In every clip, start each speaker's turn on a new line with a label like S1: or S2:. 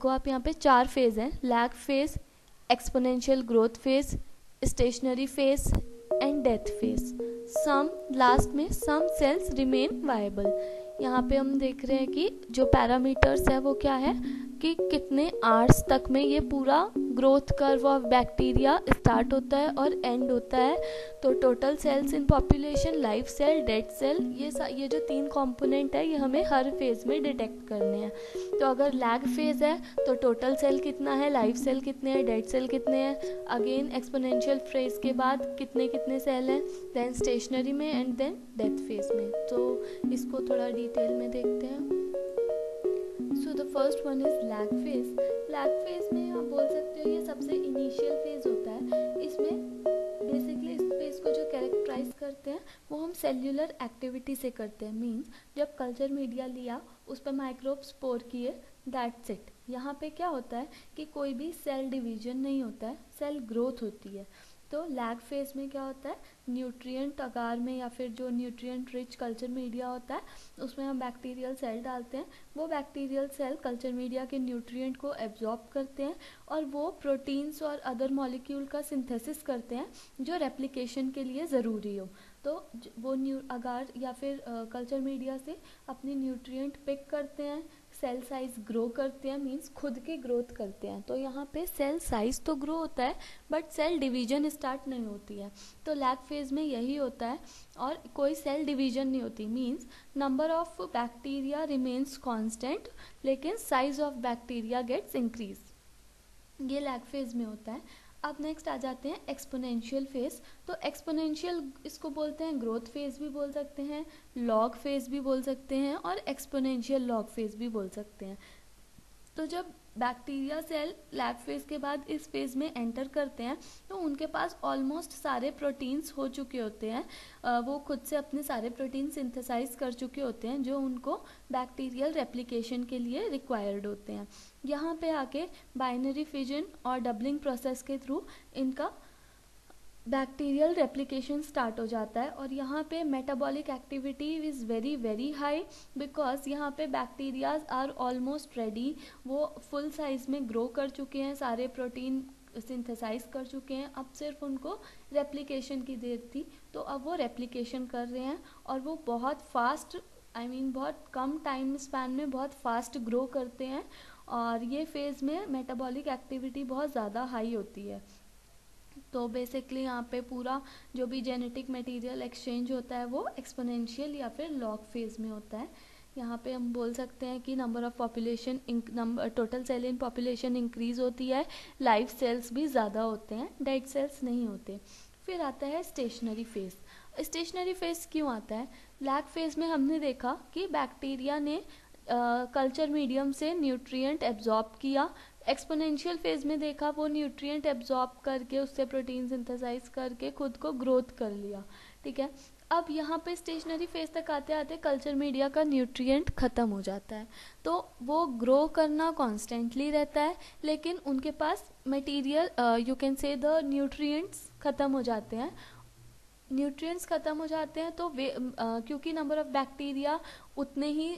S1: देखो आप यहाँ पे 4 फेज हैं, lag phase, exponential growth phase, stationary phase and death phase. Some last में सम सेल्स रिमेन वायबल। यहाँ पे हम देख रहे हैं कि जो पैरामीटर्स है वो क्या है कि कितने आवर्स तक में ये पूरा growth curve of bacteria start होता है और एंड होता है। तो total cells in population, live cell, dead cell, ये जो 3 कंपोनेंट है ये हमें हर फेज में डिटेक्ट करने हैं। तो अगर लैग फेज है तो टोटल सेल कितना है, लाइव सेल कितने हैं, डेड सेल कितने हैं, अगेन एक्सपोनेंशियल फेज के बाद कितने कितने सेल हैं, देन स्टेशनरी में एंड देन डेथ फेज में। तो इसको थोड़ा डिटेल में देखते हैं। So the first one is lag phase. Lag phase में आप बोल सकते हो ये सबसे इनिशियल फेज होता है। इसमें बेसिकली इस फेज को जो कैरेक्टराइज करते हैं वो हम सेल्यूलर एक्टिविटी से करते हैं। मींस जब कल्चर मीडिया लिया, उस पर माइक्रोब स्पोर किए, दैट्स इट। यहाँ पे क्या होता है कि कोई भी सेल डिवीजन नहीं होता है, सेल ग्रोथ होती है। तो लैग फेज में क्या होता है, न्यूट्रिएंट अगार में या फिर जो न्यूट्रिएंट रिच कल्चर मीडिया होता है उसमें हम बैक्टीरियल सेल डालते हैं। वो बैक्टीरियल सेल कल्चर मीडिया के न्यूट्रिएंट को एब्जॉर्ब करते हैं और वो प्रोटीन्स और अदर मॉलिक्यूल का सिंथेसिस करते हैं जो रेप्लिकेशन के लिए ज़रूरी हो। तो वो अगार या फिर कल्चर मीडिया से अपनी न्यूट्रिएंट पिक करते हैं, सेल साइज ग्रो करते हैं, मींस खुद की ग्रोथ करते हैं। तो यहाँ पे सेल साइज तो ग्रो होता है बट सेल डिवीजन स्टार्ट नहीं होती है। तो लैग फेज में यही होता है और कोई सेल डिवीजन नहीं होती। Means number of bacteria remains constant लेकिन size of bacteria gets increase. ये लैग फेज में होता है। अब नेक्स्ट आ जाते हैं एक्सपोनेंशियल फेज। तो एक्सपोनेंशियल इसको बोलते हैं ग्रोथ फेज भी बोल सकते हैं, लॉग फेज भी बोल सकते हैं और एक्सपोनेंशियल लॉग फेज भी बोल सकते हैं। तो जब बैक्टीरिया सेल लैग फेज के बाद इस फेज में एंटर करते हैं तो उनके पास ऑलमोस्ट सारे प्रोटीन्स हो चुके होते हैं। वो खुद से अपने सारे प्रोटीन सिंथेसाइज कर चुके होते हैं जो उनको बैक्टीरियल रेप्लिकेशन के लिए रिक्वायर्ड होते हैं। यहाँ पे आके बाइनरी फिजन और डबलिंग प्रोसेस के थ्रू इनका बैक्टीरियल रेप्लिकेशन स्टार्ट हो जाता है। और यहाँ पे metabolic activity is very very high because यहाँ पे बैक्टीरियाज आर ऑलमोस्ट रेडी। वो फुल साइज में ग्रो कर चुके हैं, सारे प्रोटीन सिंथेसाइज कर चुके हैं, अब सिर्फ उनको रेप्लिकेशन की देर थी। तो अब वो रेप्लिकेशन कर रहे हैं और वो बहुत फास्ट बहुत कम टाइम स्पैन में बहुत फास्ट ग्रो करते हैं। और ये फेज़ में मेटाबॉलिक एक्टिविटी बहुत ज़्यादा हाई होती है। तो बेसिकली यहाँ पे पूरा जो भी जेनेटिक मटेरियल एक्सचेंज होता है वो एक्सपोनेंशियल या फिर लॉग फेज में होता है। यहाँ पे हम बोल सकते हैं कि number of population total sale in population increase होती है, लाइव सेल्स भी ज़्यादा होते हैं, डेड सेल्स नहीं होते। फिर आता है स्टेशनरी फेज। स्टेशनरी फेज क्यों आता है? लैग फेज में हमने देखा कि बैक्टीरिया ने कल्चर मीडियम से न्यूट्रिएंट एब्जॉर्ब किया। एक्सपोनेंशियल फेज में देखा वो न्यूट्रिएंट एब्जॉर्ब करके उससे प्रोटीन सिंथेसाइज करके खुद को ग्रोथ कर लिया। ठीक है, अब यहाँ पे स्टेशनरी फेज तक आते आते कल्चर मीडिया का न्यूट्रिएंट ख़त्म हो जाता है। तो वो ग्रो करना कॉन्स्टेंटली रहता है लेकिन उनके पास material you can say the nutrients ख़त्म हो जाते हैं। न्यूट्रिएंट्स ख़त्म हो जाते हैं तो क्योंकि नंबर ऑफ़ बैक्टीरिया उतने ही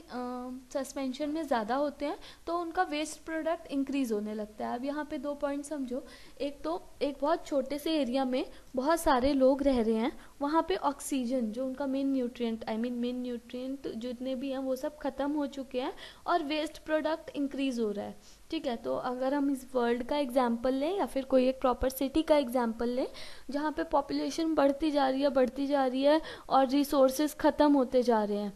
S1: सस्पेंशन में ज़्यादा होते हैं तो उनका वेस्ट प्रोडक्ट इंक्रीज़ होने लगता है। अब यहाँ पे 2 पॉइंट समझो। एक तो एक बहुत छोटे से एरिया में बहुत सारे लोग रह रहे हैं, वहाँ पे ऑक्सीजन जो उनका मेन न्यूट्रिएंट जितने भी हैं वो सब ख़त्म हो चुके हैं और वेस्ट प्रोडक्ट इंक्रीज़ हो रहा है। ठीक है, तो अगर हम इस वर्ल्ड का एग्जाम्पल लें या फिर कोई एक प्रॉपर सिटी का एग्जाम्पल लें जहाँ पे पॉपुलेशन बढ़ती जा रही है और रिसोर्सेज ख़त्म होते जा रहे हैं,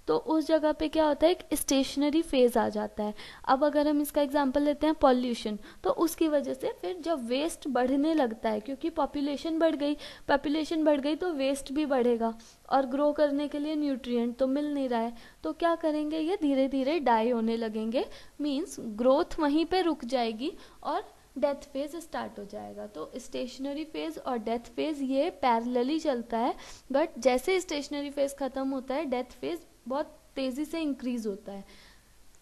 S1: तो उस जगह पे क्या होता है, एक स्टेशनरी फेज आ जाता है। अब अगर हम इसका एग्जांपल लेते हैं पॉल्यूशन, तो उसकी वजह से फिर जब वेस्ट बढ़ने लगता है क्योंकि पॉपुलेशन बढ़ गई तो वेस्ट भी बढ़ेगा और ग्रो करने के लिए न्यूट्रिएंट तो मिल नहीं रहा है, तो क्या करेंगे, ये धीरे धीरे डाई होने लगेंगे। मीन्स ग्रोथ वहीं पे रुक जाएगी और डेथ फेज स्टार्ट हो जाएगा। तो स्टेशनरी फेज और डेथ फेज ये पैरेलली चलता है, बट जैसे स्टेशनरी फेज खत्म होता है डेथ फेज बहुत तेज़ी से इंक्रीज होता है।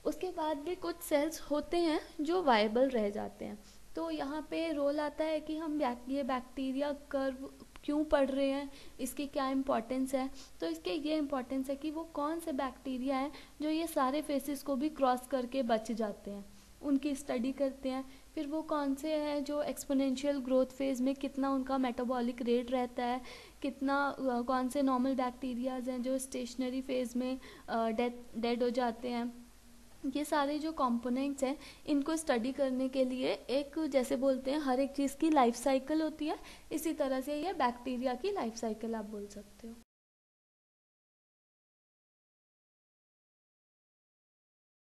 S1: उसके बाद भी कुछ सेल्स होते हैं जो वायबल रह जाते हैं। तो यहाँ पे रोल आता है कि हम ये बैक्टीरिया कर्व क्यों पढ़ रहे हैं, इसकी क्या इम्पोर्टेंस है। तो इसके ये इम्पोर्टेंस है कि वो कौन से बैक्टीरिया हैं जो ये सारे फेसेस को भी क्रॉस करके बच जाते हैं। उनकी स्टडी करते हैं। फिर वो कौन से हैं जो एक्सपोनेंशियल ग्रोथ फेज़ में कितना उनका मेटाबॉलिक रेट रहता है, कितना कौन से नॉर्मल बैक्टीरियाज हैं जो स्टेशनरी फेज़ में डेड हो जाते हैं। ये सारे जो कंपोनेंट्स हैं इनको स्टडी करने के लिए एक, जैसे बोलते हैं हर एक चीज़ की लाइफ साइकिल होती है, इसी तरह से ये बैक्टीरिया की लाइफ साइकिल आप बोल सकते हो।